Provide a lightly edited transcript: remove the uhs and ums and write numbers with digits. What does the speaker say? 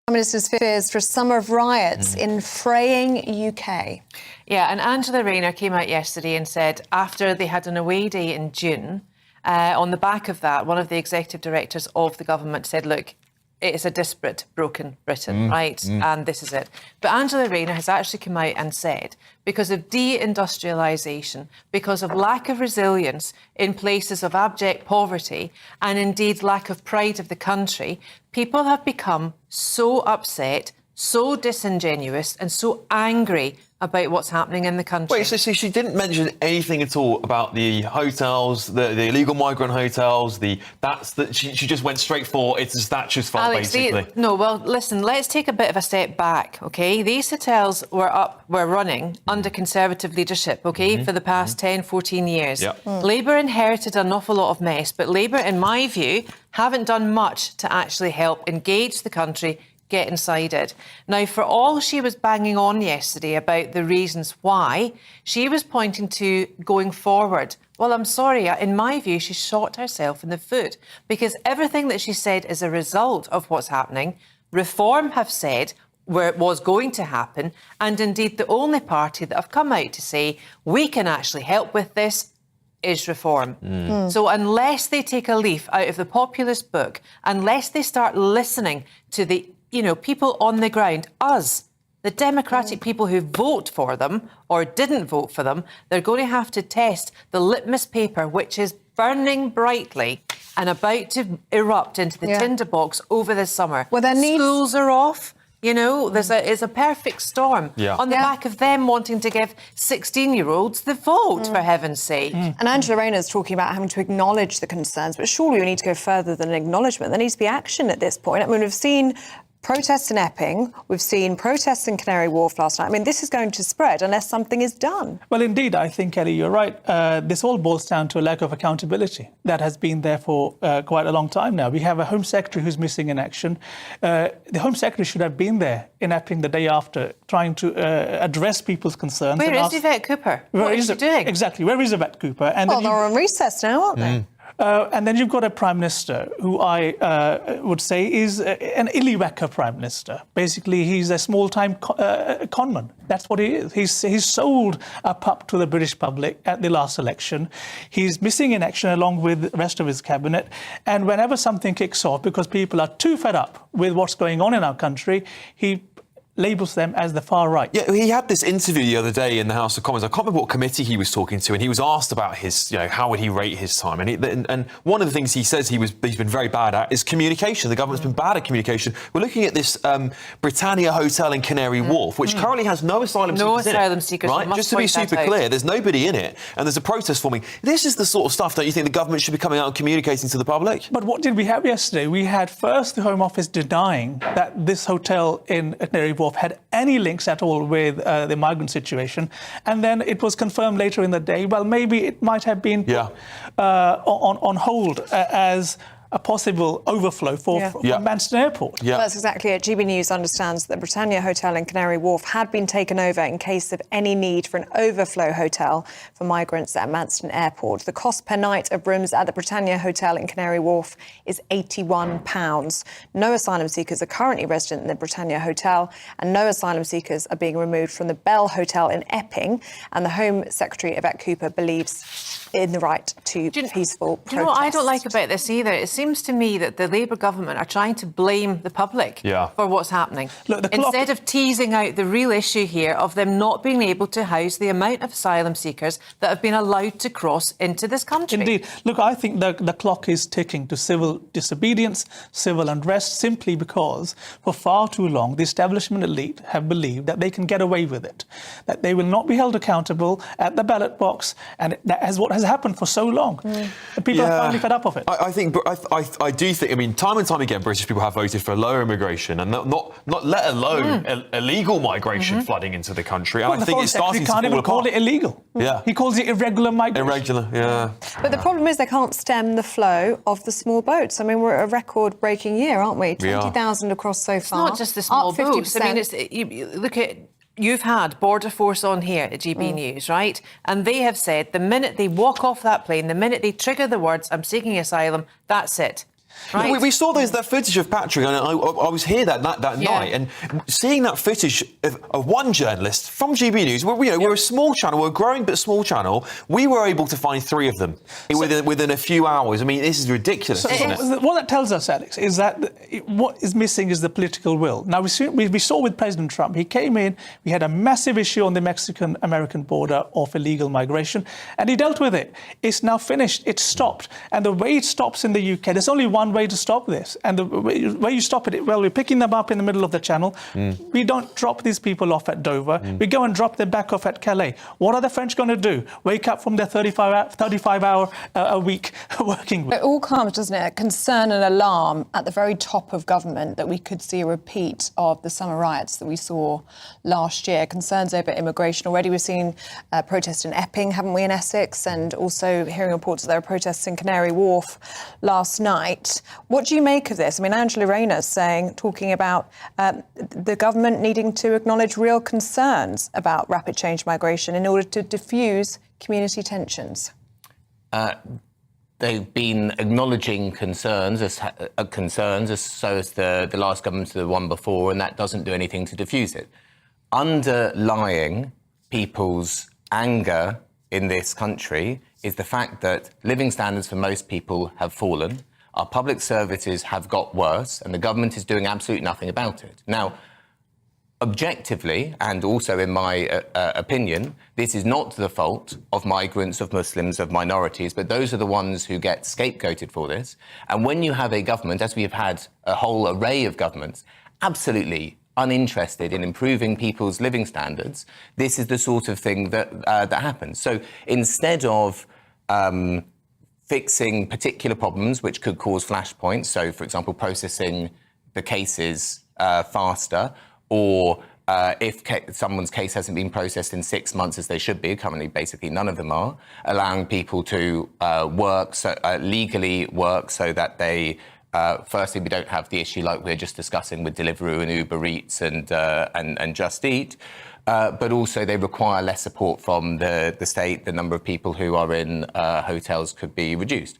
Prime Minister's fears for a summer of riots in Fraying, UK. Yeah, and Angela Rayner came out yesterday and said after they had an away day in June, on the back of that, one of the executive directors of the government said, look, it's a disparate, broken Britain, right? And this is it. But Angela Rayner has actually come out and said, because of deindustrialisation, because of lack of resilience in places of abject poverty, and indeed lack of pride of the country, people have become so upset, so disingenuous and so angry about what's happening in the country. Wait, so she didn't mention anything at all about the hotels, the illegal migrant hotels, she just went straight for it's a Thatcher's fault, Alex, basically. No, well, listen, let's take a bit of a step back, OK? These hotels were running under Conservative leadership, OK, for the past 10, 14 years. Yep. Labour inherited an awful lot of mess, but Labour, in my view, haven't done much to actually help engage the country, get inside it. Now, for all she was banging on yesterday about the reasons why, she was pointing to going forward. Well, I'm sorry, in my view, she shot herself in the foot, because everything that she said is a result of what's happening. Reform have said where it was going to happen, and indeed the only party that have come out to say we can actually help with this is Reform. So unless they take a leaf out of the populist book, unless they start listening to the people on the ground, us, the democratic people who vote for them or didn't vote for them, they're going to have to test the litmus paper, which is burning brightly and about to erupt into the tinderbox over the summer. Well, schools are off. It's a perfect storm on the back of them wanting to give 16-year-olds the vote, for heaven's sake. And Angela Rayner is talking about having to acknowledge the concerns, but surely we need to go further than acknowledgement. There needs to be action at this point. I mean, we've seen protests in Epping, we've seen protests in Canary Wharf last night. I mean, this is going to spread unless something is done. Well, indeed, I think, Kelly, you're right. This all boils down to a lack of accountability that has been there for quite a long time now. We have a Home Secretary who's missing in action. The Home Secretary should have been there in Epping the day after, trying to address people's concerns. Where is Yvette Cooper? What is she doing? Exactly. Where is Yvette Cooper? And they're on recess now, aren't they? And then you've got a Prime Minister who I would say is an Illywacker Prime Minister. Basically, he's a small-time conman. That's what he is. He's sold a pup to the British public at the last election. He's missing in action along with the rest of his cabinet. And whenever something kicks off, because people are too fed up with what's going on in our country, he labels them as the far right. Yeah, he had this interview the other day in the House of Commons. I can't remember what committee he was talking to, and he was asked about his, how would he rate his time? And one of the things he says he's been very bad at is communication. The government's been bad at communication. We're looking at this Britannia Hotel in Canary Wharf, which currently has no asylum seekers in it. No asylum seekers, right? Just to be super clear, there's nobody in it, and there's a protest forming. This is the sort of stuff, don't you think, the government should be coming out and communicating to the public? But what did we have yesterday? We had first the Home Office denying that this hotel in Canary Wharf had any links at all with the migrant situation. And then it was confirmed later in the day, well, maybe it might have been put, on hold as a possible overflow for Manston Airport. Well, that's exactly it. GB News understands that the Britannia Hotel in Canary Wharf had been taken over in case of any need for an overflow hotel for migrants at Manston Airport. The cost per night of rooms at the Britannia Hotel in Canary Wharf is £81. No asylum seekers are currently resident in the Britannia Hotel, and no asylum seekers are being removed from the Bell Hotel in Epping. And the Home Secretary, Yvette Cooper, believes in the right to peaceful protest. Do you know what I don't like about this either? It seems to me that the Labour government are trying to blame the public for what's happening. Look, instead of teasing out the real issue here of them not being able to house the amount of asylum seekers that have been allowed to cross into this country. Indeed. Look, I think the clock is ticking to civil disobedience, civil unrest, simply because for far too long the establishment elite have believed that they can get away with it, that they will not be held accountable at the ballot box, and that is what has happened for so long. People are finally fed up of it. I do think, I mean, time and time again, British people have voted for lower immigration and not let alone illegal migration flooding into the country. And well, I think it's starting to fall apart. He can't even call it illegal. Yeah. He calls it irregular migration. Irregular, But the problem is they can't stem the flow of the small boats. I mean, we're at a record-breaking year, aren't we? 20,000 across so far. It's not just the small boats. I mean, you look at... You've had Border Force on here at GB News, right? And they have said the minute they walk off that plane, the minute they trigger the words, I'm seeking asylum, that's it. Right. We saw that footage of Patrick, and I was here that night, and seeing that footage of one journalist from GB News. We're a small channel, we're a growing but small channel. We were able to find 3 of them within a few hours. I mean, this is ridiculous, isn't it? What that tells us, Alex, is that what is missing is the political will. Now, we saw with President Trump, he came in, we had a massive issue on the Mexican-American border of illegal migration, and he dealt with it. It's now finished. It's stopped. And the way it stops in the UK, there's only one way to stop this. And the way you stop it, well, we're picking them up in the middle of the channel. We don't drop these people off at Dover. We go and drop them back off at Calais. What are the French going to do? Wake up from their 35-hour a week working week? It all comes, doesn't it, concern and alarm at the very top of government that we could see a repeat of the summer riots that we saw last year. Concerns over immigration. Already we've seen protests in Epping, haven't we, in Essex, and also hearing reports that there were protests in Canary Wharf last night. What do you make of this? I mean, Angela Rayner's talking about the government needing to acknowledge real concerns about rapid change migration in order to diffuse community tensions. They've been acknowledging concerns as so as the last government to the one before, and that doesn't do anything to diffuse it. Underlying people's anger in this country is the fact that living standards for most people have fallen, our public services have got worse, and the government is doing absolutely nothing about it. Now, objectively, and also in my opinion, this is not the fault of migrants, of Muslims, of minorities, but those are the ones who get scapegoated for this. And when you have a government, as we have had a whole array of governments, absolutely uninterested in improving people's living standards, this is the sort of thing that happens. So instead of fixing particular problems which could cause flashpoints, so, for example, processing the cases faster, or if someone's case hasn't been processed in 6 months as they should be, currently basically none of them are, allowing people to legally work so that they, firstly, we don't have the issue like we we're just discussing with Deliveroo and Uber Eats and Just Eat, but also they require less support from the state. The number of people who are in hotels could be reduced.